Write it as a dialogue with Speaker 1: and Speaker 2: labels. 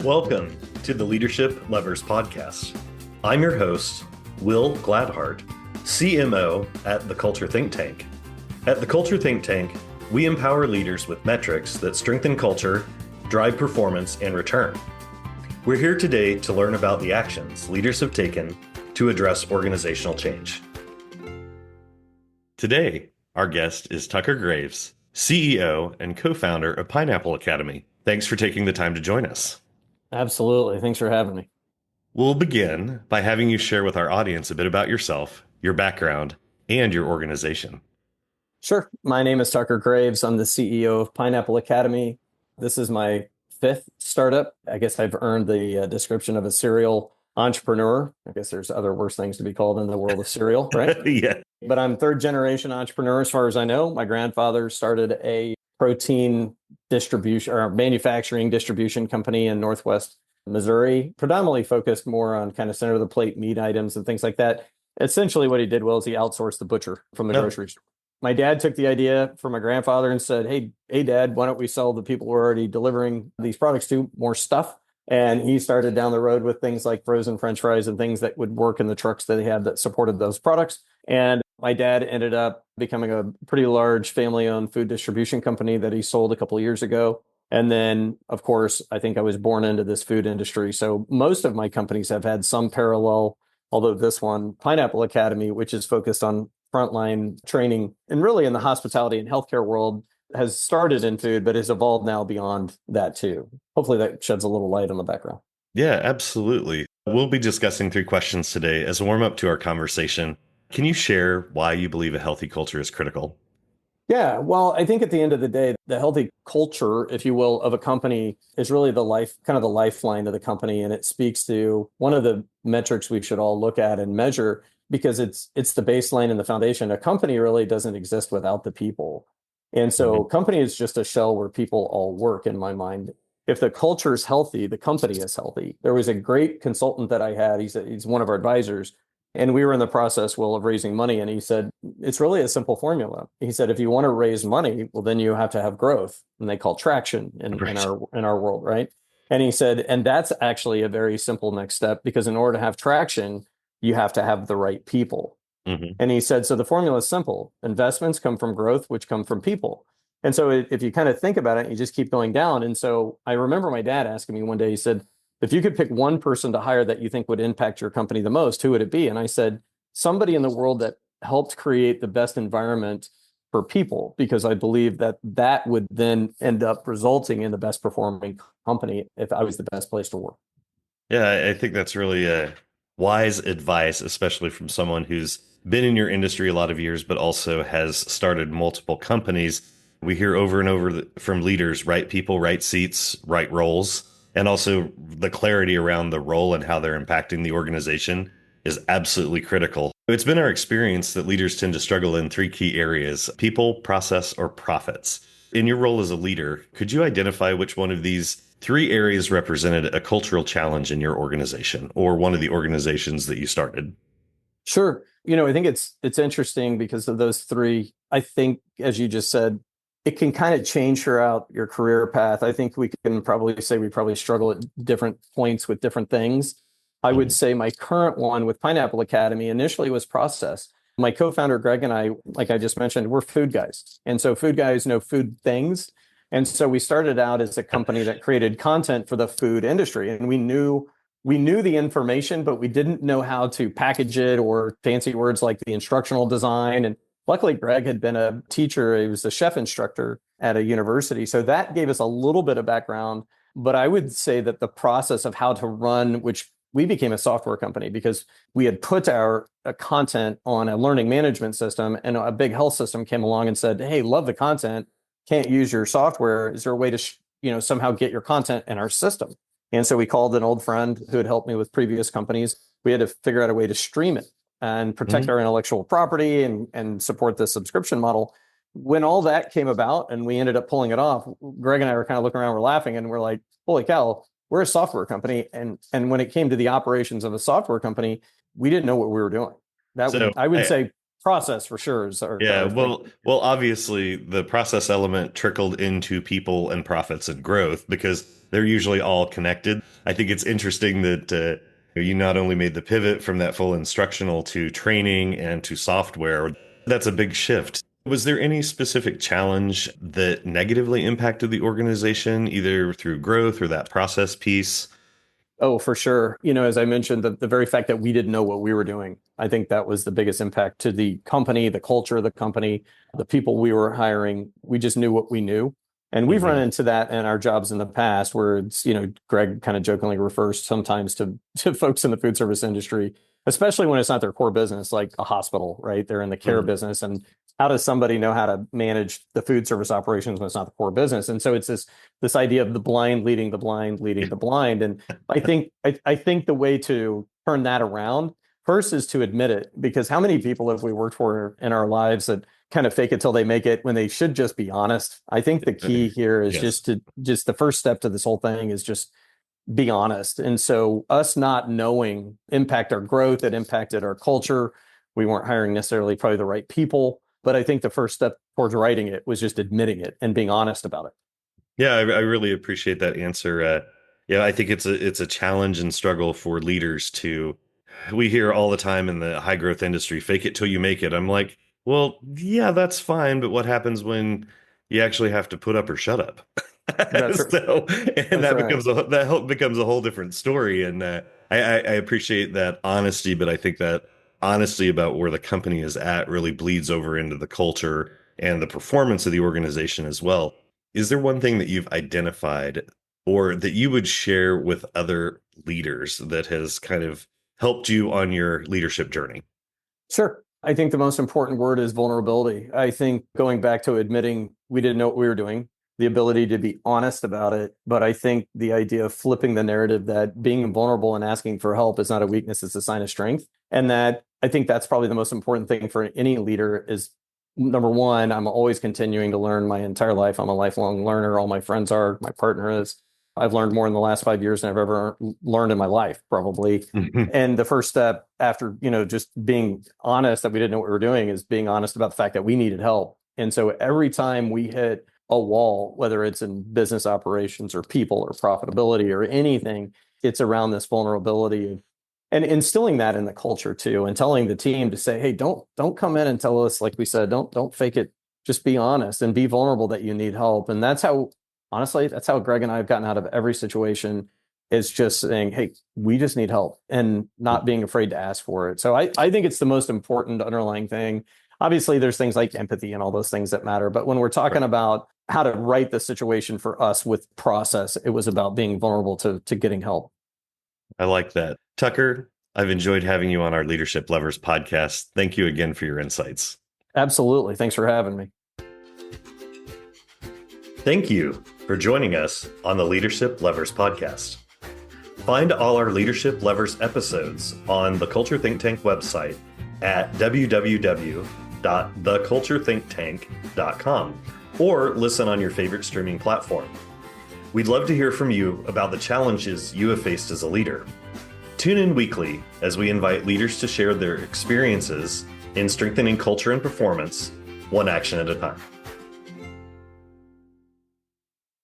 Speaker 1: Welcome to the Leadership Lovers Podcast. I'm your host, Will Gladhart, CMO at the Culture Think Tank. At the Culture Think Tank, we empower leaders with metrics that strengthen culture, drive performance, and return. We're here today to learn about the actions leaders have taken to address organizational change. Today, our guest is Tucker Graves, CEO and co-founder of Pineapple Academy. Thanks for taking the time to join us.
Speaker 2: Absolutely. Thanks for having me.
Speaker 1: We'll begin by having you share with our audience a bit about yourself, your background, and your organization.
Speaker 2: Sure. My name is Tucker Graves. I'm the CEO of Pineapple Academy. This is my fifth startup. I guess I've earned the description of a serial entrepreneur. I guess there's other worse things to be called in the world of serial, right?
Speaker 1: Yeah.
Speaker 2: But I'm third generation entrepreneur as far as I know. My grandfather started a protein distribution or manufacturing distribution company in Northwest Missouri, predominantly focused more on kind of center of the plate meat items and things like that. Essentially what he did was he outsourced the butcher from the grocery store. My dad took the idea from my grandfather and said, hey, Dad, why don't we sell the people we're already delivering these products to more stuff? And he started down the road with things like frozen French fries and things that would work in the trucks that they had that supported those products. And my dad ended up becoming a pretty large family-owned food distribution company that he sold a couple of years ago. And then, of course, I think I was born into this food industry. So most of my companies have had some parallel, although this one, Pineapple Academy, which is focused on frontline training and really in the hospitality and healthcare world, has started in food, but has evolved now beyond that too. Hopefully that sheds a little light on the background.
Speaker 1: Yeah, absolutely. We'll be discussing 3 questions today as a warm-up to our conversation. Can you share why you believe a healthy culture is critical?
Speaker 2: Yeah, well, I think at the end of the day, the healthy culture, if you will, of a company is really the lifeline of the company. And it speaks to one of the metrics we should all look at and measure because it's the baseline and the foundation. A company really doesn't exist without the people. And so company is just a shell where people all work, in my mind. If the culture is healthy, the company is healthy. There was a great consultant that I had. He's one of our advisors. And we were in the process, Will, of raising money. And he said, it's really a simple formula. He said, if you want to raise money, well, then you have to have growth. And they call traction in our world, right? And he said, and that's actually a very simple next step, because in order to have traction, you have to have the right people. And he said, so the formula is simple. Investments come from growth, which come from people. And so if you kind of think about it, you just keep going down. And so I remember my dad asking me one day, he said, if you could pick one person to hire that you think would impact your company the most, who would it be? And I said, somebody in the world that helped create the best environment for people, because I believe that that would then end up resulting in the best performing company if I was the best place to work.
Speaker 1: Yeah, I think that's really wise advice, especially from someone who's been in your industry a lot of years, but also has started multiple companies. We hear over and over from leaders, right people, right seats, right roles. And also the clarity around the role and how they're impacting the organization is absolutely critical. It's been our experience that leaders tend to struggle in 3 key areas: people, process, or profits. In your role as a leader, could you identify which one of these 3 areas represented a cultural challenge in your organization or one of the organizations that you started?
Speaker 2: Sure. I think it's interesting because of those 3. I think, as you just said, it can kind of change throughout your career path. I think we can probably say we probably struggle at different points with different things. I would say my current one with Pineapple Academy initially was process. My co-founder, Greg, and I, like I just mentioned, we're food guys. And so food guys know food things. And so we started out as a company that created content for the food industry. And we knew the information, but we didn't know how to package it, or fancy words like the instructional design. And luckily, Greg had been a teacher. He was a chef instructor at a university. So that gave us a little bit of background. But I would say that the process of how to run, which we became a software company because we had put our content on a learning management system, and a big health system came along and said, hey, love the content, can't use your software. Is there a way to somehow get your content in our system? And so we called an old friend who had helped me with previous companies. We had to figure out a way to stream it and protect our intellectual property and support the subscription model. When all that came about and we ended up pulling it off, Greg and I were kind of looking around, we're laughing, and we're like, holy cow, we're a software company. And when it came to the operations of a software company, we didn't know what we were doing. I would say process for sure is
Speaker 1: Yeah,
Speaker 2: our thing.
Speaker 1: well, obviously the process element trickled into people and profits and growth because they're usually all connected. I think it's interesting that you not only made the pivot from that full instructional to training and to software. That's a big shift. Was there any specific challenge that negatively impacted the organization, either through growth or that process piece?
Speaker 2: Oh, for sure. As I mentioned, the very fact that we didn't know what we were doing, I think that was the biggest impact to the company, the culture of the company, the people we were hiring. We just knew what we knew. And we've run
Speaker 1: Hmm.
Speaker 2: into that in our jobs in the past where Greg kind of jokingly refers sometimes to folks in the food service industry, especially when it's not their core business, like a hospital, right? They're in the care
Speaker 1: Hmm.
Speaker 2: business. And how does somebody know how to manage the food service operations when it's not the core business? And so it's this idea of the blind leading the blind leading the blind. And I think the way to turn that around first is to admit it, because how many people have we worked for in our lives that kind of fake it till they make it when they should just be honest? I think the key here is
Speaker 1: Yes.
Speaker 2: just the first step to this whole thing is just be honest. And so us not knowing impact our growth, it impacted our culture. We weren't hiring necessarily probably the right people, but I think the first step towards writing it was just admitting it and being honest about it.
Speaker 1: Yeah, I really appreciate that answer. Yeah, I think it's a challenge and struggle for leaders to. We hear all the time in the high growth industry, fake it till you make it. I'm like, well, yeah, that's fine, but what happens when you actually have to put up or shut up?
Speaker 2: That's right.
Speaker 1: So, and
Speaker 2: That's
Speaker 1: that
Speaker 2: right.
Speaker 1: becomes a whole different story. And I appreciate that honesty, but I think that honesty about where the company is at really bleeds over into the culture and the performance of the organization as well. Is there one thing that you've identified or that you would share with other leaders that has kind of helped you on your leadership journey?
Speaker 2: Sure. I think the most important word is vulnerability. I think going back to admitting we didn't know what we were doing, the ability to be honest about it. But I think the idea of flipping the narrative that being vulnerable and asking for help is not a weakness, it's a sign of strength. And that I think that's probably the most important thing for any leader is number one, I'm always continuing to learn my entire life. I'm a lifelong learner. All my friends are, my partner is. I've learned more in the last 5 years than I've ever learned in my life, probably. And the first step after, just being honest that we didn't know what we were doing is being honest about the fact that we needed help. And so every time we hit a wall, whether it's in business operations or people or profitability or anything, it's around this vulnerability and instilling that in the culture too, and telling the team to say, hey, don't come in and tell us, like we said, don't fake it. Just be honest and be vulnerable that you need help. And that's how, honestly, that's how Greg and I have gotten out of every situation is just saying, hey, we just need help and not being afraid to ask for it. So I think it's the most important underlying thing. Obviously, there's things like empathy and all those things that matter. But when we're talking
Speaker 1: Right.
Speaker 2: about how to write the situation for us with process, it was about being vulnerable to getting help.
Speaker 1: I like that. Tucker, I've enjoyed having you on our Leadership Lovers podcast. Thank you again for your insights.
Speaker 2: Absolutely. Thanks for having me.
Speaker 1: Thank you for joining us on the Leadership Lovers podcast. Find all our Leadership Lovers episodes on the Culture Think Tank website at www.theculturethinktank.com or listen on your favorite streaming platform. We'd love to hear from you about the challenges you have faced as a leader. Tune in weekly as we invite leaders to share their experiences in strengthening culture and performance, one action at a time.